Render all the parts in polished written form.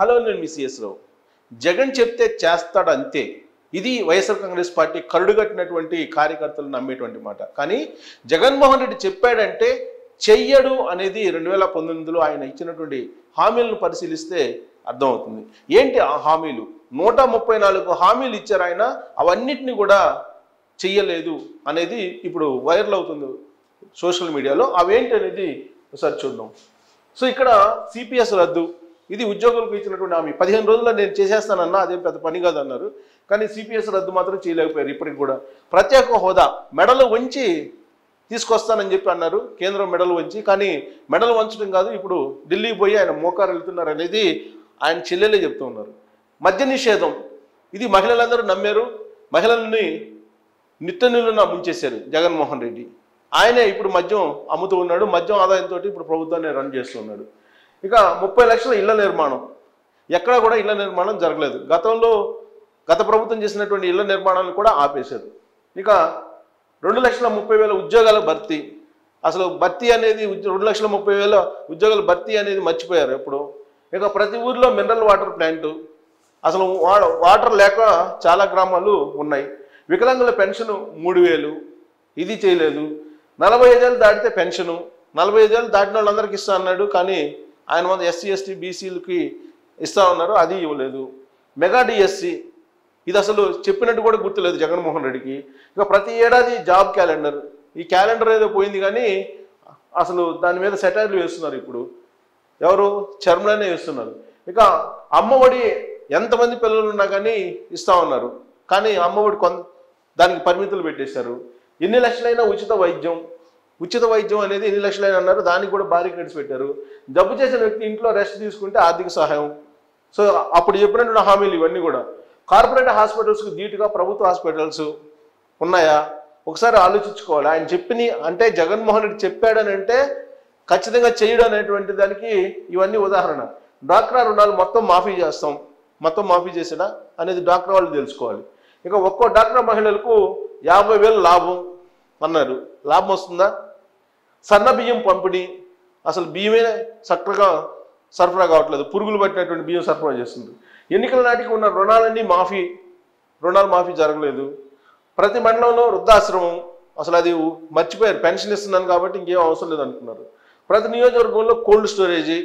Hello, నేను మీ CS రావు. జగన్ చెప్తే చేస్తాడు అంతే. ఇది వైఎస్ఆర్ కాంగ్రెస్ పార్టీ కరుడుగట్టినటువంటి కార్యకర్తలు నమ్మేటువంటి మాట. కానీ జగన్మోహన్ రెడ్డి చెప్పాడంటే చెయ్యడు అనేది 2019లో ఆయన ఇచ్చినటువంటి హామీలను పరిశీలిస్తే అర్థమవుతుంది. ఏంటి ఆ హామీలు? 134 హామీలు ఇచ్చారు ఆయన. అవన్నిటిని కూడా చెయ్యలేదు అనేది ఇప్పుడు వైరల్ అవుతుంది సోషల్ మీడియాలో. అవేంటి అనేది ఒకసారి చూద్దాం. సో ఇక్కడ సిపిఎస్ రద్దు, ఇది ఉద్యోగులకు ఇచ్చినటువంటి హామీ. 15 రోజుల్లో నేను చేసేస్తానన్నా, అదేం పెద్ద పని కాదన్నారు. కానీ సిపిఎస్ రద్దు మాత్రం చేయలేకపోయారు. ఇప్పటికి కూడా ప్రత్యేక హోదా మెడలు వంచి తీసుకొస్తానని చెప్పి అన్నారు, కేంద్రం మెడలు వంచి. కానీ మెడలు వంచడం కాదు, ఇప్పుడు ఢిల్లీకి పోయి ఆయన మోకారు వెళ్తున్నారు అనేది ఆయన చెల్లెలే చెప్తూ ఉన్నారు. మద్య నిషేధం, ఇది మహిళలందరూ నమ్మారు. మహిళల్ని నిట్టనిలున ముంచేశారు జగన్మోహన్ రెడ్డి. ఆయనే ఇప్పుడు మద్యం అమ్ముతూ ఉన్నాడు. మద్యం ఆదాయంతో ఇప్పుడు ప్రభుత్వాన్ని రన్ చేస్తున్నాడు. ఇక 30 లక్షల ఇళ్ల నిర్మాణం, ఎక్కడా కూడా ఇళ్ల నిర్మాణం జరగలేదు. గత ప్రభుత్వం చేసినటువంటి ఇళ్ల నిర్మాణాలను కూడా ఆపేశారు. ఇక 2,30,000 ఉద్యోగాల భర్తీ, అసలు భర్తీ అనేది 2,30,000 ఉద్యోగాల భర్తీ అనేది మర్చిపోయారు ఎప్పుడు. ఇక ప్రతి ఊర్లో మినరల్ వాటర్ ప్లాంటు, అసలు వాటర్ లేక చాలా గ్రామాలు ఉన్నాయి. వికలాంగుల పెన్షన్ 3,000, ఇది చేయలేదు. 45 ఏళ్ళు దాటితే పెన్షను, 45 ఏళ్ళు దాటిన వాళ్ళందరికీ ఇస్తా అన్నాడు. కానీ ఆయన మంది ఎస్సీ ఎస్టీ బీసీలకి ఇస్తా ఉన్నారు, అది ఇవ్వలేదు. మెగా డిఎస్సి, ఇది అసలు చెప్పినట్టు కూడా గుర్తులేదు జగన్మోహన్ రెడ్డికి. ఇక ప్రతి ఏడాది జాబ్ క్యాలెండర్, ఈ క్యాలెండర్ ఏదో పోయింది కానీ అసలు దాని మీద సెటైర్లు వేస్తున్నారు ఇప్పుడు. ఎవరు? చర్మలనే వేస్తున్నారు. ఇక అమ్మఒడి ఎంతమంది పిల్లలు ఉన్నా కానీ ఇస్తా ఉన్నారు. కానీ అమ్మఒడి దానికి పరిమితులు పెట్టేశారు. ఎన్ని లక్షలైనా ఉచిత వైద్యం అనేది ఎన్ని లక్షలైనా అన్నారు, దానికి కూడా భారీ క్రెడిట్స్ పెట్టారు. జబ్బు చేసిన వ్యక్తి ఇంట్లో రెస్ట్ తీసుకుంటే ఆర్థిక సహాయం. సో అప్పుడు చెప్పినటువంటి హామీలు ఇవన్నీ కూడా. కార్పొరేట్ హాస్పిటల్స్కి ధీటుగా ప్రభుత్వ హాస్పిటల్స్ ఉన్నాయా? ఒకసారి ఆలోచించుకోవాలి. ఆయన చెప్పిన అంటే జగన్మోహన్ రెడ్డి చెప్పాడని అంటే ఖచ్చితంగా చేయడం అనేటువంటి దానికి ఇవన్నీ ఉదాహరణ. డ్వాక్రా రుణాలు మొత్తం మాఫీ చేసినా అనేది డ్వాక్రా వాళ్ళు తెలుసుకోవాలి. ఇక ఒక్కో డ్వాక్రా మహిళలకు 50,000 లాభం అన్నారు. లాభం వస్తుందా? సన్న బియ్యం పంపిణీ, అసలు బియ్యమే చక్కగా సరఫరా కావట్లేదు, పురుగులు పట్టినటువంటి బియ్యం సరఫరా చేస్తుంది. ఎన్నికల నాటికి ఉన్న రుణాలు మాఫీ జరగలేదు. ప్రతి మండలంలో వృద్ధాశ్రమం, అసలు అది మర్చిపోయారు. పెన్షన్ ఇస్తున్నాను కాబట్టి ఇంకేం అవసరం లేదు అనుకున్నారు. ప్రతి నియోజకవర్గంలో కోల్డ్ స్టోరేజీ,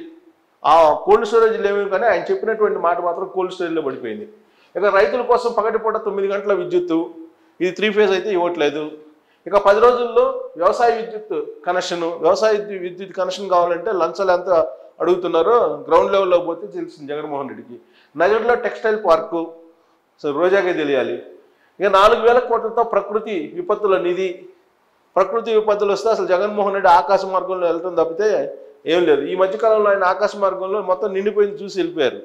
ఆ కోల్డ్ స్టోరేజీలు ఏమేమి కానీ ఆయన చెప్పినటువంటి మాట మాత్రం కోల్డ్ స్టోరేజ్లో పడిపోయింది. ఇక రైతుల కోసం పగటిపూట 9 గంటల విద్యుత్తు, ఇది 3 ఫేజ్ అయితే ఇవ్వట్లేదు. ఇక 10 రోజుల్లో వ్యవసాయ విద్యుత్ కనెక్షన్ కావాలంటే లంచాలు ఎంత అడుగుతున్నారో గ్రౌండ్ లెవెల్లో పోతే తెలిసింది జగన్మోహన్ రెడ్డికి. నగరంలో టెక్స్టైల్ పార్కు, సో రోజాకే తెలియాలి. ఇక 4,000 కోట్లతో ప్రకృతి విపత్తుల నిధి. ప్రకృతి విపత్తులు వస్తే అసలు జగన్మోహన్ రెడ్డి ఆకాశ మార్గంలో వెళ్ళటం తప్పితే ఏం లేదు. ఈ మధ్యకాలంలో ఆయన ఆకాశ మార్గంలో మొత్తం నిండిపోయింది చూసి వెళ్ళిపోయారు.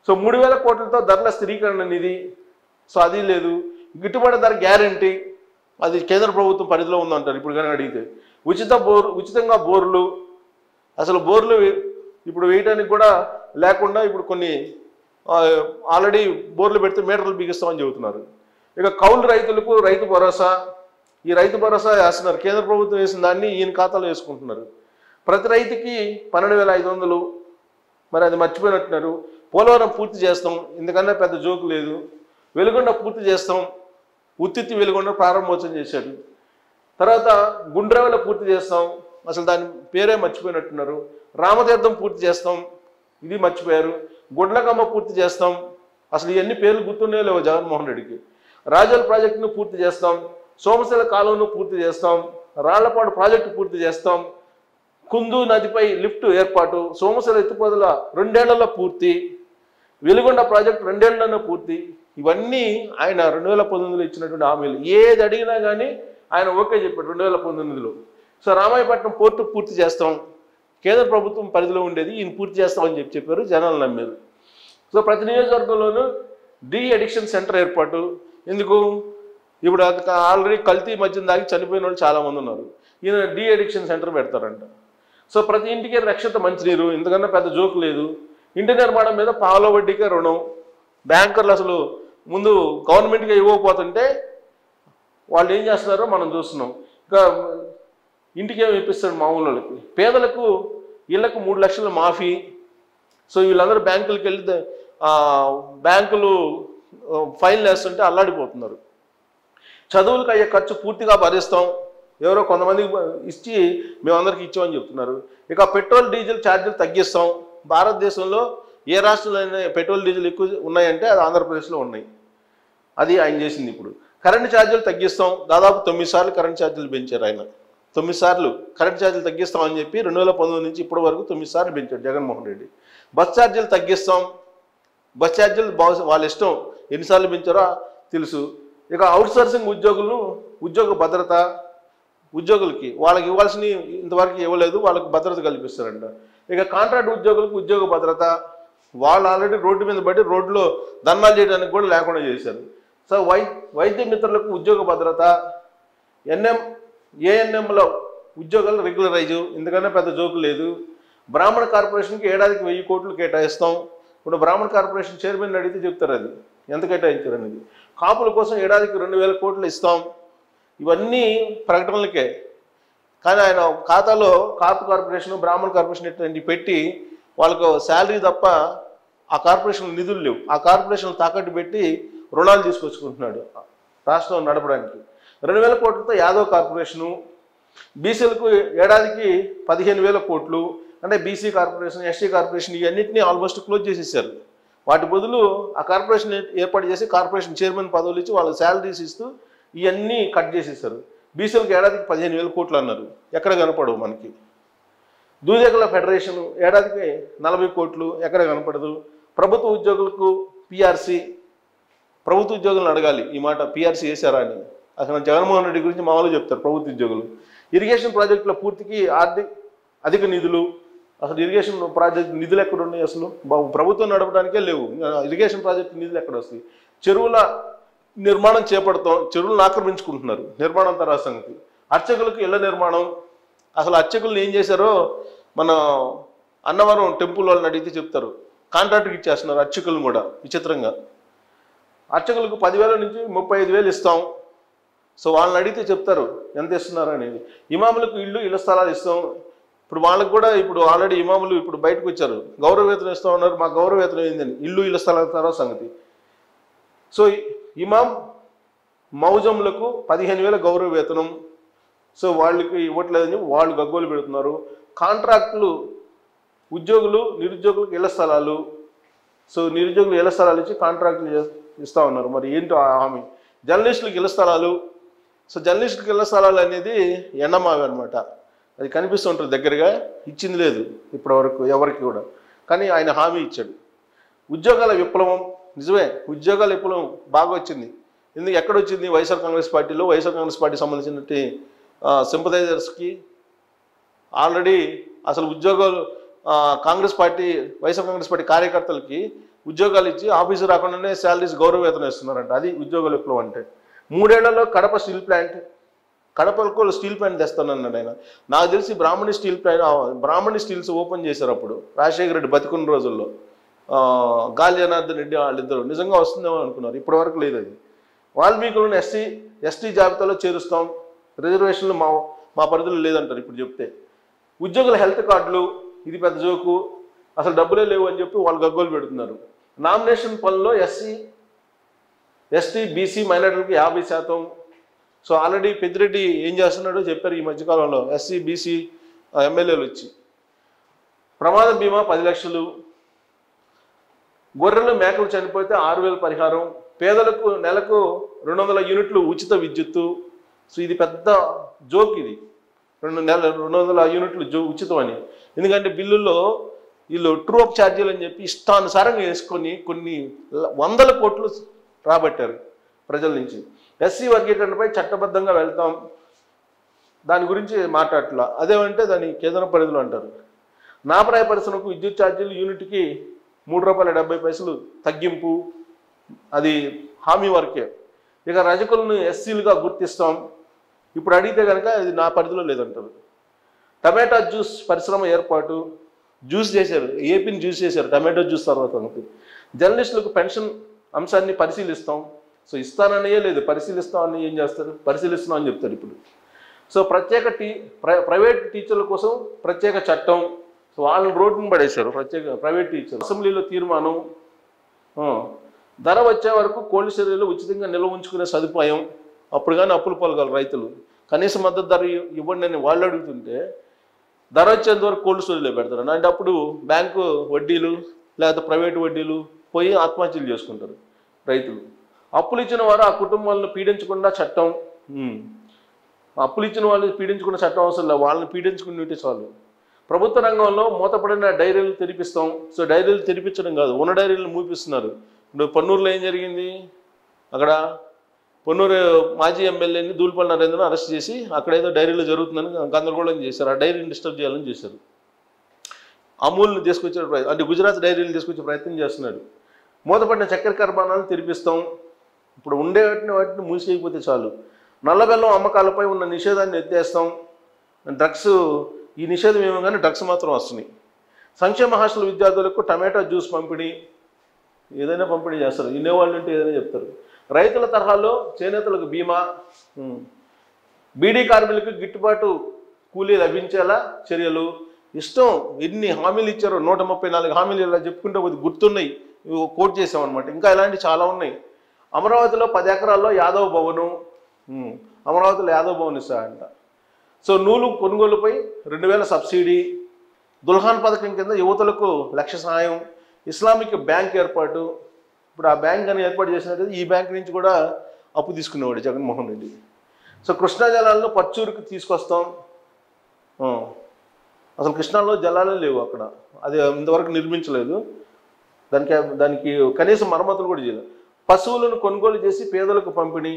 సో 3,000 కోట్లతో ధరల స్థిరీకరణ నిధి, సో అది లేదు. గిట్టుబాటు ధర గ్యారంటీ, అది కేంద్ర ప్రభుత్వం పరిధిలో ఉందంటారు ఇప్పుడు కానీ అడిగితే. ఉచితంగా బోర్లు, అసలు బోర్లు ఇప్పుడు వేయడానికి కూడా లేకుండా ఇప్పుడు కొన్ని ఆల్రెడీ బోర్లు పెడితే మీటర్లు బిగిస్తామని చెబుతున్నారు. ఇక కౌలు రైతులకు రైతు భరోసా, ఈ రైతు భరోసా వేస్తున్నారు. కేంద్ర ప్రభుత్వం వేసిన దాన్ని ఈయన ఖాతాలో వేసుకుంటున్నారు. ప్రతి రైతుకి 12,500, మరి అది మర్చిపోయినట్టున్నారు. పోలవరం పూర్తి చేస్తాం, ఇందుకన్నా పెద్ద జోకు లేదు. వెలుగొండ పూర్తి చేస్తాం, ఉత్తిత్తి వెలుగొండ ప్రారంభోత్సవం చేశాడు. తర్వాత గుండ్రవెల పూర్తి చేస్తాం, అసలు దాని పేరే మర్చిపోయినట్టున్నారు. రామతీర్థం పూర్తి చేస్తాం, ఇది మర్చిపోయారు. గుడ్లకమ్మ పూర్తి చేస్తాం, అసలు ఇవన్నీ పేర్లు గుర్తుండే లేవు జగన్మోహన్ రెడ్డికి. రాజోల్ ప్రాజెక్టును పూర్తి చేస్తాం, సోమశిల కాలువను పూర్తి చేస్తాం, రాళ్లపాడు ప్రాజెక్టు పూర్తి చేస్తాం, కుందు నదిపై లిఫ్ట్ ఏర్పాటు, సోమశిల ఎత్తిపోతల 2 ఏళ్లలో పూర్తి, వెలుగొండ ప్రాజెక్టు 2 ఏళ్లలో పూర్తి. ఇవన్నీ ఆయన 2019లో ఇచ్చినటువంటి హామీలు. ఏది అడిగినా కానీ ఆయన ఓకే చెప్పాడు 2019లో. సో రామాయపట్నం పోర్టు పూర్తి చేస్తాం, కేంద్ర ప్రభుత్వం పరిధిలో ఉండేది, ఈయన పూర్తి చేస్తామని చెప్పారు, జనాలు నమ్మారు. సో ప్రతి నియోజకవర్గంలోనూ డి అడిక్షన్ సెంటర్ ఏర్పాటు. ఎందుకు? ఇప్పుడు ఆల్రెడీ కల్తీ మద్యం దాగి చనిపోయిన వాళ్ళు చాలామంది ఉన్నారు. ఈయన డి అడిక్షన్ సెంటర్ పెడతారంట. సో ప్రతి ఇంటికి రక్షిత మంచినీరు, ఎందుకన్నా పెద్ద జోకు లేదు. ఇంటి నిర్మాణం మీద పావుల వడ్డీకే రుణం. బ్యాంకర్లు అసలు ముందు గవర్నమెంట్గా ఇవ్వకపోతుంటే వాళ్ళు ఏం చేస్తున్నారో మనం చూస్తున్నాం. ఇంకా ఇంటికి ఏమి ఇప్పిస్తాడు మామూలు వాళ్ళకి. పేదలకు ఇళ్లకు 3 లక్షల మాఫీ, సో వీళ్ళందరూ బ్యాంకులకు వెళ్ళి బ్యాంకులు ఫైన్లు వేస్తుంటే అల్లాడిపోతున్నారు. చదువులకు అయ్యే ఖర్చు పూర్తిగా భరిస్తాం, ఎవరో కొంతమందికి ఇచ్చి మేమందరికి ఇచ్చామని చెప్తున్నారు. ఇక పెట్రోల్ డీజిల్ ఛార్జీలు తగ్గిస్తాం. భారతదేశంలో ఏ రాష్ట్రంలో పెట్రోల్ డీజిల్ ఎక్కువ ఉన్నాయంటే అది ఆంధ్రప్రదేశ్లో ఉన్నాయి. అది ఆయన చేసింది. ఇప్పుడు కరెంటు ఛార్జీలు తగ్గిస్తాం. దాదాపు 9 సార్లు కరెంట్ ఛార్జీలు పెంచారు ఆయన. 9 సార్లు కరెంట్ ఛార్జీలు తగ్గిస్తామని చెప్పి 2019 నుంచి ఇప్పటి వరకు 9 సార్లు పెంచాడు జగన్మోహన్ రెడ్డి. బస్ ఛార్జీలు తగ్గిస్తాం. బస్ ఛార్జీలు వాళ్ళ ఇష్టం, ఎన్నిసార్లు పెంచారో తెలుసు. ఇక అవుట్సోర్సింగ్ ఉద్యోగ భద్రత, ఉద్యోగులకి వాళ్ళకి ఇవ్వాల్సినవి ఇంతవరకు ఇవ్వలేదు, వాళ్ళకి భద్రత కల్పిస్తారంట. ఇక కాంట్రాక్ట్ ఉద్యోగులకు ఉద్యోగ భద్రత, వాళ్ళు ఆల్రెడీ రోడ్డు మీద పడి రోడ్లో ధర్నాలు చేయడానికి కూడా లేకుండా చేశారు. సో వైద్య మిత్రులకు ఉద్యోగ భద్రత, ఏఎన్ఎంలో ఉద్యోగాలు రెగ్యులరైజు, ఎందుకంటే పెద్ద జోకు లేదు. బ్రాహ్మణ కార్పొరేషన్కి ఏడాదికి 1000 కోట్లు కేటాయిస్తాం. ఇప్పుడు బ్రాహ్మణ కార్పొరేషన్ చైర్మన్ అడిగితే చెప్తారు అది ఎంత కేటాయించారు అనేది. కాపుల కోసం ఏడాదికి 2000 కోట్లు ఇస్తాం. ఇవన్నీ ప్రకటనలకే. కానీ ఆయన ఖాతాలో కాపు కార్పొరేషన్, బ్రాహ్మణ కార్పొరేషన్ ఇట్లాంటివి పెట్టి వాళ్ళకు శాలరీ తప్ప ఆ కార్పొరేషన్ నిధులు లేవు. ఆ కార్పొరేషన్ తాకట్టు పెట్టి రుణాలు తీసుకొచ్చుకుంటున్నాడు రాష్ట్రం నడపడానికి. 2000 కోట్లతో యాదవ్ కార్పొరేషను, బీసీలకు ఏడాదికి 15,000 కోట్లు, అంటే బీసీ కార్పొరేషన్, ఎస్టీ కార్పొరేషన్ ఇవన్నింటినీ ఆల్మోస్ట్ క్లోజ్ చేసేసారు. వాటి బదులు ఆ కార్పొరేషన్ ఏర్పాటు చేసి కార్పొరేషన్ చైర్మన్ పదవులు ఇచ్చి వాళ్ళ శాలరీస్ ఇస్తూ ఇవన్నీ కట్ చేసేసారు. బీసీలకు ఏడాదికి 15,000 కోట్లు అన్నారు, ఎక్కడ కనపడవు మనకి. దూదేకుల ఫెడరేషన్ ఏడాదికి 40 కోట్లు, ఎక్కడ కనపడదు. ప్రభుత్వ ఉద్యోగులకు పిఆర్సీ, ప్రభుత్వ ఉద్యోగులను అడగాలి ఈ మాట, పిఆర్సీ వేశారా అని. అసలు జగన్మోహన్ రెడ్డి గురించి మామూలుగా చెప్తారు ప్రభుత్వ ఉద్యోగులు. ఇరిగేషన్ ప్రాజెక్టుల పూర్తికి అధిక నిధులు, అసలు ఇరిగేషన్ ప్రాజెక్ట్ నిధులు ఎక్కడ ఉన్నాయి? అసలు ప్రభుత్వం నడపడానికే లేవు, ఇరిగేషన్ ప్రాజెక్టు నిధులు ఎక్కడ వస్తాయి? చెరువుల నిర్మాణం చేపడతాం, చెరువులను ఆక్రమించుకుంటున్నారు, నిర్మాణం తర్వాత సంగతి. అర్చకులకు ఇళ్ల నిర్మాణం, అసలు అర్చకులను ఏం చేశారో మన అన్నవరం టెంపుల్ వాళ్ళని అడిగితే చెప్తారు, కాంట్రాక్ట్కి ఇచ్చేస్తున్నారు అర్చకులను కూడా విచిత్రంగా. అర్చకులకు 10,000 నుంచి 35,000 ఇస్తాం. సో వాళ్ళని అడిగితే చెప్తారు ఎంత ఇస్తున్నారు అనేది. ఇమాములకు ఇళ్ల స్థలాలు ఇస్తాం. ఇప్పుడు వాళ్ళకు కూడా ఇప్పుడు ఆల్రెడీ ఇమాములు ఇప్పుడు బయటకు వచ్చారు, గౌరవ వేతనం ఇస్తూ ఉన్నారు. మా గౌరవ వేతనం ఏందని ఇళ్ల స్థలాల తర్వాత సంగతి. సో ఇమాం మౌజంలకు 15,000 గౌరవ వేతనం. సో వాళ్ళకి ఇవ్వట్లేదని వాళ్ళు గగ్గోలు పెడుతున్నారు. కాంట్రాక్టులు ఉద్యోగులు, నిరుద్యోగులకు ఇళ్ల స్థలాలు. సో నిరుద్యోగులు ఇళ్ల స్థలాలు ఇచ్చి కాంట్రాక్టులు ఇస్తూ ఉన్నారు. మరి ఏంటో హామీ. జర్నలిస్టులకు ఇళ్ల స్థలాలు. సో జర్నలిస్టులకు ఇళ్ల స్థలాలు అనేది ఎండమావి అనమాట. అది కనిపిస్తుంటుంది దగ్గరగా, ఇచ్చింది లేదు ఇప్పటివరకు ఎవరికి కూడా. కానీ ఆయన హామీ ఇచ్చాడు. ఉద్యోగాల విప్లవం, నిజమే ఉద్యోగాల విప్లవం బాగా వచ్చింది. ఎందుకు ఎక్కడ వచ్చింది? వైఎస్ఆర్ కాంగ్రెస్ పార్టీలో. వైఎస్ఆర్ కాంగ్రెస్ పార్టీకి సంబంధించినటువంటి సింపథైజర్స్కి ఆల్రెడీ అసలు ఉద్యోగాలు కాంగ్రెస్ పార్టీ, వైఎస్ఆర్ కాంగ్రెస్ పార్టీ కార్యకర్తలకి ఉద్యోగాలు ఇచ్చి ఆఫీసు రాకుండానే శాలరీస్ గౌరవ వేతనం ఇస్తున్నారంట. అది ఉద్యోగాల విప్లవం అంటే. 3 ఏళ్లలో కడప స్టీల్ ప్లాంట్, కడపకు స్టీల్ ప్లాంట్ తెస్తానన్నాడు ఆయన. నాకు తెలిసి బ్రాహ్మణి స్టీల్స్ ఓపెన్ చేశారు అప్పుడు రాజశేఖర రెడ్డి బతికున్న రోజుల్లో. గాలి జనార్దన్ రెడ్డి వాళ్ళిద్దరు నిజంగా వస్తుందేమో అనుకున్నారు, ఇప్పటివరకు లేదు అది. వాల్మీకులను ఎస్టీ జాబితాలో చేరుస్తాం, రిజర్వేషన్లు మా పరిధిలో లేదంటారు ఇప్పుడు చెప్తే. ఉద్యోగుల హెల్త్ కార్డులు, ఇది పెద్ద జోకు, అసలు డబ్బులే లేవు అని చెప్పి వాళ్ళు గగ్గోలు పెడుతున్నారు. నామినేషన్ పనుల్లో ఎస్టీ బీసీ మైనార్టీలకు 50%. సో ఆల్రెడీ పెద్దిరెడ్డి ఏం చేస్తున్నాడో చెప్పారు ఈ మధ్యకాలంలో. ఎస్సీ బీసీ ఎమ్మెల్యేలు వచ్చి ప్రమాద బీమా 10 లక్షలు, గొర్రెలు మేకలు చనిపోతే 6,000 పరిహారం, పేదలకు నెలకు 200 యూనిట్లు ఉచిత విద్యుత్తు. సో ఇది పెద్ద జోక్, ఇది 200 యూనిట్లు ఉచితం అని. ఎందుకంటే బిల్లుల్లో వీళ్ళు ట్రూ అప్ ఛార్జీలు అని చెప్పి ఇష్టానుసారంగా వేసుకొని కొన్ని 100 కోట్లు రాబట్టారు ప్రజల నుంచి. ఎస్సీ వర్గీకరణపై చట్టబద్ధంగా వెళ్తాం, దాని గురించి మాట్లాడట్లా. అదేమంటే దాని కేంద్ర పరిధిలో అంటారు. నాపరాయ పరిశ్రమకు విద్యుత్ ఛార్జీలు యూనిట్కి ₹3.70 తగ్గింపు, అది హామీ వరకే. ఇక రజకులను ఎస్సీలుగా గుర్తిస్తాం. ఇప్పుడు అడిగితే కనుక ఇది నా పరిధిలో లేదంటారు. టమాటా జ్యూస్ పరిశ్రమ ఏర్పాటు, జ్యూస్ చేశారు, ఏపీని జ్యూస్ చేశారు టమాటో జ్యూస్ తర్వాత. జర్నలిస్టులకు పెన్షన్ అంశాన్ని పరిశీలిస్తాం. సో ఇస్తాననే లేదు, పరిశీలిస్తామని ఏం చేస్తారు? పరిశీలిస్తున్నాం అని చెప్తారు ఇప్పుడు. సో ప్రైవేట్ టీచర్ల కోసం ప్రత్యేక చట్టం. సో వాళ్ళని రోడ్డుని పడేశారు, ప్రైవేట్ టీచర్. అసెంబ్లీలో తీర్మానం, ధర వచ్చే వరకు కోల్డ్ స్టోరేజ్లో ఉచితంగా నిల్వ ఉంచుకునే సదుపాయం, అప్పుడు కానీ అప్పులు పాల్గొగలరు రైతులు. కనీస మద్దతు ధర ఇవ్వండి అని వాళ్ళు అడుగుతుంటే ధర వచ్చేంత వరకు కోల్డ్ స్టోరేజ్లో పెడతారు. అంటే అప్పుడు బ్యాంకు వడ్డీలు లేకపోతే ప్రైవేటు వడ్డీలు పోయి ఆత్మహత్యలు చేసుకుంటారు రైతులు. అప్పులు ఇచ్చిన వారు ఆ కుటుంబాలను పీడించకుండా చట్టం, అప్పులు ఇచ్చిన వాళ్ళు పీడించుకున్న చట్టం అవసరం లేదు, వాళ్ళని పీడించుకుని చాలు. ప్రభుత్వ రంగంలో మూతపడిన డైరీలు తెరిపిస్తాం. సో డైరీలు తెరిపించడం కాదు, ఉన్న డైరీలు మూపిస్తున్నారు. ఇప్పుడు పొన్నూరులో ఏం జరిగింది, అక్కడ పొన్నూరు మాజీ ఎమ్మెల్యేని దూల్పల్లి నరేంద్రను అరెస్ట్ చేసి అక్కడ ఏదో డైరీలో జరుగుతుందని గందరగోళం చేశారు. ఆ డైరీని డిస్టర్బ్ చేయాలని చేశారు. అమూల్ని తీసుకొచ్చే ప్రయత్నం, అంటే గుజరాత్ డైరీలు తీసుకొచ్చే ప్రయత్నం చేస్తున్నాడు. మూతపడిన చక్కెర కర్మాణాలను తెరిపిస్తాం. ఇప్పుడు ఉండే వాటిని మూసేయకపోతే చాలు. నల్లబెల్లం అమ్మకాలపై ఉన్న నిషేధాన్ని ఎత్తేస్తాం. డ్రగ్స్, ఈ నిషేధం ఏమో కానీ డ్రగ్స్ మాత్రం వస్తున్నాయి. సంక్షేమ హాస్టల్ విద్యార్థులకు టమాటా జ్యూస్ పంపిణీ, ఏదైనా పంపిణీ చేస్తారు, వినేవాళ్ళు ఉంటే ఏదైనా చెప్తారు. రైతుల తరహాలో చేనేతలకు బీమా, బీడీ కార్మికులకు గిట్టుబాటు కూలీ లభించేలా చర్యలు. ఇష్టం ఎన్ని హామీలు ఇచ్చారో, 134 హామీలు ఇలా చెప్పుకుంటే కొద్ది గుర్తున్నాయి, కోట్ చేసామన్నమాట. ఇంకా ఇలాంటి చాలా ఉన్నాయి. అమరావతిలో 10 ఎకరాల్లో యాదవ్ భవనం, అమరావతిలో యాదవ్ భవన్ ఇస్తారంట. సో నూలు కొనుగోలుపై 2000 సబ్సిడీ, దుల్హాన్ పథకం కింద యువతలకు 1,00,000 సాయం, ఇస్లామిక్ బ్యాంక్ ఏర్పాటు. ఇప్పుడు ఆ బ్యాంక్ అని ఏర్పాటు చేసినట్టు ఈ బ్యాంక్ నుంచి కూడా అప్పు తీసుకునేవాడు జగన్మోహన్ రెడ్డి. సో కృష్ణా జలాలను పచ్చూరుకు తీసుకొస్తాం. అసలు కృష్ణాలో జలాలే లేవు అక్కడ, అది ఇంతవరకు నిర్మించలేదు, దానికి కనీసం మరమ్మతులు కూడా చేయలేదు. పశువులను కొనుగోలు చేసి పేదలకు పంపిణీ,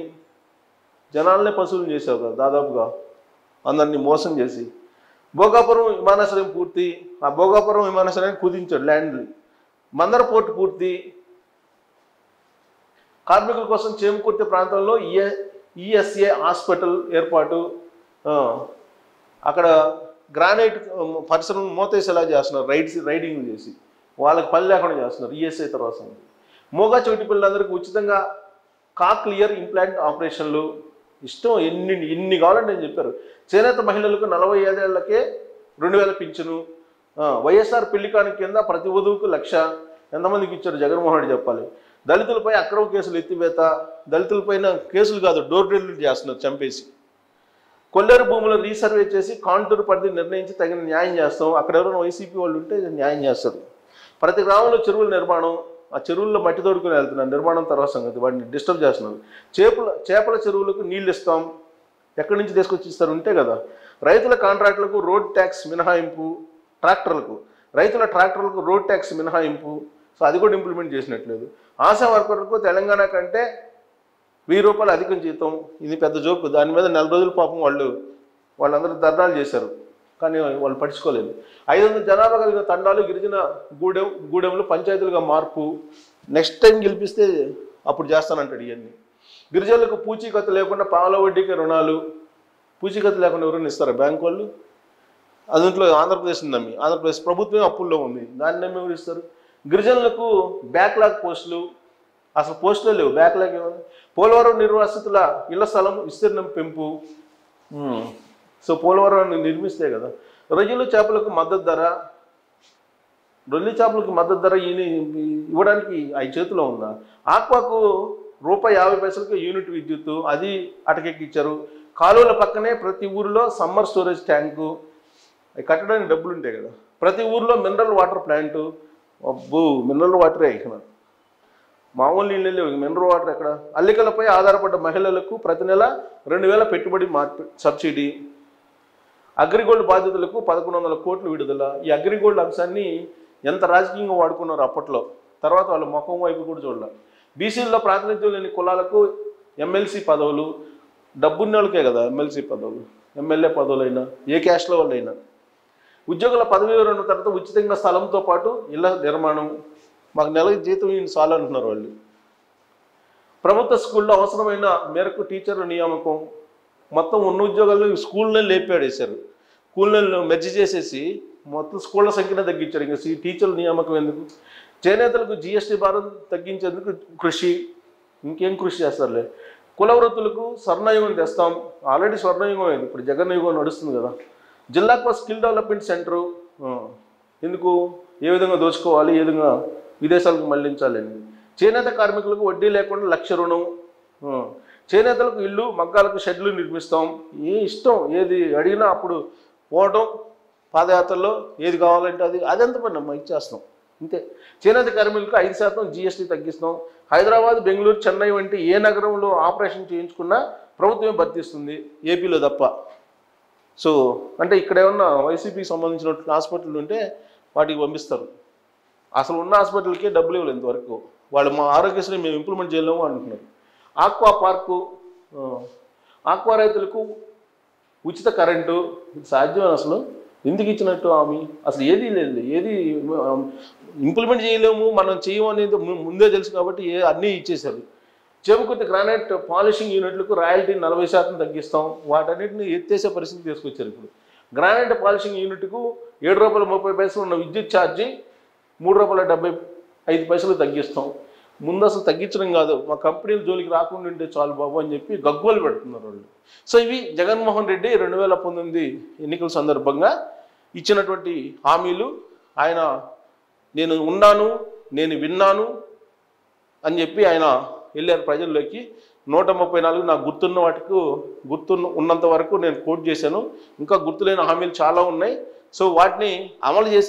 జనాలనే పశువులను చేసావు కదా దాదాపుగా, అందరినీ మోసం చేసి. భోగాపురం విమానాశ్రయం పూర్తి, ఆ భోగాపురం విమానాశ్రయాన్ని కుదించాడు ల్యాండ్. మందర పోర్టు పూర్తి. కార్మికుల కోసం చేమకుర్తి ప్రాంతంలో ఈఎస్ఏ హాస్పిటల్ ఏర్పాటు. అక్కడ గ్రానైట్ పరిశ్రమ మూతేసేలా చేస్తున్నారు, రైడింగ్ చేసి వాళ్ళకి పని లేకుండా చేస్తున్నారు ఈఎస్ఐ తర్వాత. మోగా చోటి పిల్లలందరికీ ఉచితంగా కాక్లియర్ ఇంప్లాంట్ ఆపరేషన్లు. ఇష్టం ఎన్ని కావాలంటే నేను చెప్పారు. చేనేత మహిళలకు 45 ఏళ్లకే 2000 పింఛను. వైఎస్ఆర్ పెళ్లికాని కింద ప్రతి వధువుకు 1,00,000. ఎంతమందికి ఇచ్చారు జగన్మోహన్ రెడ్డి చెప్పాలి. దళితులపై అక్రమ కేసులు ఎత్తివేత, దళితులపైన కేసులు కాదు డోర్ డెలివరీ చేస్తున్నారు చంపేసి. కొల్లేరు భూములు రీసర్వే చేసి కాంటూరు పరిధి నిర్ణయించి తగిన న్యాయం చేస్తాం. అక్కడ ఎవరైనా వైసీపీ వాళ్ళు ఉంటే న్యాయం చేస్తారు. ప్రతి గ్రామంలో చెరువుల నిర్మాణం, ఆ చెరువుల్లో మట్టి తోడుకుని వెళ్తున్నారు, నిర్మాణం తర్వాత సంగతి, వాటిని డిస్టర్బ్ చేస్తున్నారు. చేపల చెరువులకు నీళ్ళు ఇస్తాం. ఎక్కడి నుంచి తీసుకొచ్చి ఇస్తారు, ఉంటే కదా. రైతుల కాంట్రాక్టులకు రోడ్ ట్యాక్స్ మినహాయింపు, రైతుల ట్రాక్టర్లకు రోడ్ ట్యాక్స్ మినహాయింపు. సో అది కూడా ఇంప్లిమెంట్ చేసినట్లేదు. ఆశా వర్కర్లకు తెలంగాణ కంటే 1000 రూపాయలు అధికం జీతం. ఇది పెద్ద జోకు. దాని మీద 4 రోజులు పాపం వాళ్ళందరూ ధర్నాలు చేశారు, కానీ వాళ్ళు పట్టించుకోలేదు. 500 జనాభా కలిగిన తండాలు గిరిజన గూడెంలు పంచాయతీలుగా మార్పు. నెక్స్ట్ టైం గెలిపిస్తే అప్పుడు చేస్తానంటాడు ఇవన్నీ. గిరిజనులకు పూచీకత్తు లేకుండా పాల వడ్డీకి రుణాలు. పూచీకత్తు లేకుండా ఎవరైనా ఇస్తారా బ్యాంకు వాళ్ళు? అదింట్లో ఆంధ్రప్రదేశ్ నమ్మి, ఆంధ్రప్రదేశ్ ప్రభుత్వం అప్పుల్లో ఉంది, దాన్ని నమ్మి ఎవరు ఇస్తారు? గిరిజనులకు బ్యాక్లాగ్ పోస్టులు, అసలు పోస్టులే లేవు, బ్యాక్లాగ్ ఏమన్నా. పోలవరం నిర్వాసితుల ఇళ్ల స్థలం విస్తీర్ణం పెంపు. సో పోలవరం నిర్మిస్తే కదా. రొయ్యలు చేపలకు మద్దతు ధర, ఇవ్వడానికి అవి చేతిలో ఉందా? ఆక్వాకు ₹50 యూనిట్ విద్యుత్తు, అది అటకెక్కిచ్చారు. కాలువల పక్కనే ప్రతి ఊరిలో సమ్మర్ స్టోరేజ్ ట్యాంకు, అవి కట్టడానికి డబ్బులు ఉంటాయి కదా. ప్రతి ఊరిలో మినరల్ వాటర్ ప్లాంటు. అబ్బో, మినరల్ వాటరే ఇక్కడ, మామూలు నీళ్ళు లేవు, మినరల్ వాటర్ ఎక్కడ? అల్లికలపై ఆధారపడ్డ మహిళలకు ప్రతి నెల 2000 పెట్టుబడి సబ్సిడీ. అగ్రిగోల్డ్ బాధితులకు 1100 కోట్లు విడుదల. ఈ అగ్రిగోల్డ్ అంశాన్ని ఎంత రాజకీయంగా వాడుకున్నారు అప్పట్లో, తర్వాత వాళ్ళ ముఖం వైపు కూడా చూడాలి. బీసీల్లో ప్రాతినిధ్యం లేని కులాలకు ఎమ్మెల్సీ పదవులు. డబ్బున్న వాళ్ళకే కదా ఎమ్మెల్సీ పదవులు, ఎమ్మెల్యే పదవులైనా ఏ క్యాస్ట్లో వాళ్ళైనా. ఉద్యోగుల పదవి విరమణ తర్వాత ఉచితంగా స్థలంతో పాటు ఇళ్ల నిర్మాణం. మాకు నెలకి జీతం చాలు అంటున్నారు వాళ్ళు. ప్రభుత్వ స్కూల్లో అవసరమైన మేరకు టీచర్ల నియామకం. మొత్తం ఉన్న ఉద్యోగాలను స్కూల్నే లేపేడేశారు, స్కూల్ని మెర్జ్ చేసేసి మొత్తం స్కూళ్ళ సంఖ్యనే తగ్గించారు. ఇంకా టీచర్ల నియామకం ఎందుకు? చేనేతలకు జీఎస్టీ భారం తగ్గించేందుకు కృషి. ఇంకేం కృషి చేస్తారులే. కుల వృత్తులకు స్వర్ణయుగం తెస్తాం. ఆల్రెడీ స్వర్ణయుగం అయింది, ఇప్పుడు జగన్ యుగం నడుస్తుంది కదా. జిల్లాకు స్కిల్ డెవలప్మెంట్ సెంటరు. ఎందుకు? ఏ విధంగా దోచుకోవాలి, ఏ విధంగా విదేశాలకు మళ్లించాలని. చేనేత కార్మికులకు వడ్డీ లేకుండా 1,00,000 రుణం, చేనేతలకు ఇల్లు, మగ్గాలకు షెడ్లు నిర్మిస్తాం. ఏ ఇష్టం ఏది అడిగినా అప్పుడు పోవటం, పాదయాత్రలో ఏది కావాలంటే అదెంత పని అమ్మా ఇచ్చేస్తాం అంతే. చేనేత కార్మికులకు 5% GST తగ్గిస్తాం. హైదరాబాద్, బెంగళూరు, చెన్నై వంటి ఏ నగరంలో ఆపరేషన్ చేయించుకున్నా ప్రభుత్వమే భర్తీస్తుంది, ఏపీలో తప్ప. సో అంటే ఇక్కడ ఏమన్నా వైసీపీకి సంబంధించిన హాస్పిటల్ ఉంటే వాటికి పంపిస్తారు. అసలు ఉన్న హాస్పిటల్కే డబ్బులు ఇవ్వలేదు ఇంతవరకు. వాళ్ళు మా ఆరోగ్యశ్రీ మేము ఇంప్లిమెంట్ చేయలేము అంటున్నారు. ఆక్వా పార్కు, ఆక్వా రైతులకు ఉచిత కరెంటు సాధ్యమని అసలు ఎందుకు ఇచ్చినట్టు ఆమె? అసలు ఏదీ లేదు, ఏది ఇంప్లిమెంట్ చేయలేము, మనం చేయము అనేది ముందే తెలుసు కాబట్టి అన్నీ ఇచ్చేశారు. చెబుకుర్తి గ్రానైట్ పాలిషింగ్ యూనిట్లకు రాయల్టీ 40% తగ్గిస్తాం. వాటన్నిటిని ఎత్తేసే పరిస్థితి తీసుకొచ్చారు. ఇప్పుడు గ్రానైట్ పాలిషింగ్ యూనిట్కు ₹7.30 ఉన్న విద్యుత్ ఛార్జీ ₹3.75 తగ్గిస్తాం. ముందు అసలు తగ్గించడం కాదు, మా కంపెనీల జోలికి రాకుండా ఉంటే చాలు బాబు అని చెప్పి గగ్గోలు పెడుతున్నారు వాళ్ళు. సో ఇవి జగన్మోహన్ రెడ్డి 2019 ఎన్నికల సందర్భంగా ఇచ్చినటువంటి హామీలు. ఆయన నేను ఉన్నాను, నేను విన్నాను అని చెప్పి ఆయన వెళ్ళారు ప్రజల్లోకి. 134 నాకు గుర్తున్న వాటికి ఉన్నంత వరకు నేను కోట్ చేశాను. ఇంకా గుర్తులేని హామీలు చాలా ఉన్నాయి. సో వాటిని అమలు చేసి